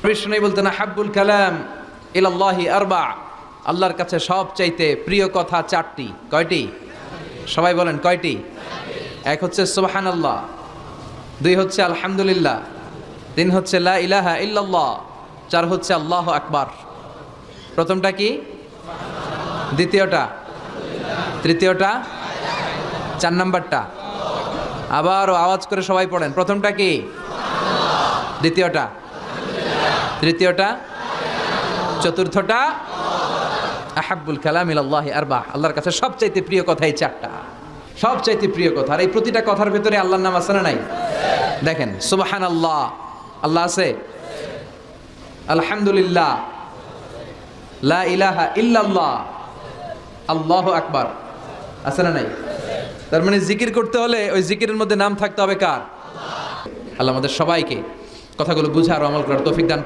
কৃষ্ণই বলতেন হাব্বুল কালাম ইলাল্লাহি আরবা, আল্লাহর কাছে সবচাইতে প্রিয় কথা চারটি। কয়টি? সবাই বলেন কয়টি? এক হচ্ছে সুবহানাল্লাহ, দুই হচ্ছে আলহামদুলিল্লাহ, তিন হচ্ছে লা ইলাহা ইল্লাল্লাহ, চার হচ্ছে আল্লাহু আকবার। প্রথমটা কি? দ্বিতীয়টা? তৃতীয়টা? চার নাম্বারটা? আবারও আওয়াজ করে সবাই পড়েন। প্রথমটা কি? দ্বিতীয়টা? তৃতীয়টা? চতুর্থটা? আহাব্বুল কালাম ইলাল্লাহি আরবা, আল্লাহর কাছে সবচাইতে প্রিয় কথা এই চারটা, সবচাইতে প্রিয় কথা। আর এই প্রতিটা কথার ভিতরে আল্লাহর নাম আছে না নাই? দেখেন, সুবহানাল্লাহ আল্লাহ আছে, আলহামদুলিল্লাহ, লা ইলাহা ইল্লাল্লাহ, আল্লাহু আকবার আছে না নাই? তার মানে জিকির করতে হলে ওই জিকিরের মধ্যে নাম থাকতে হবে কার? আল্লাহ আমাদের সবাইকে কথাগুলো বুঝার আমল করার তৌফিক দান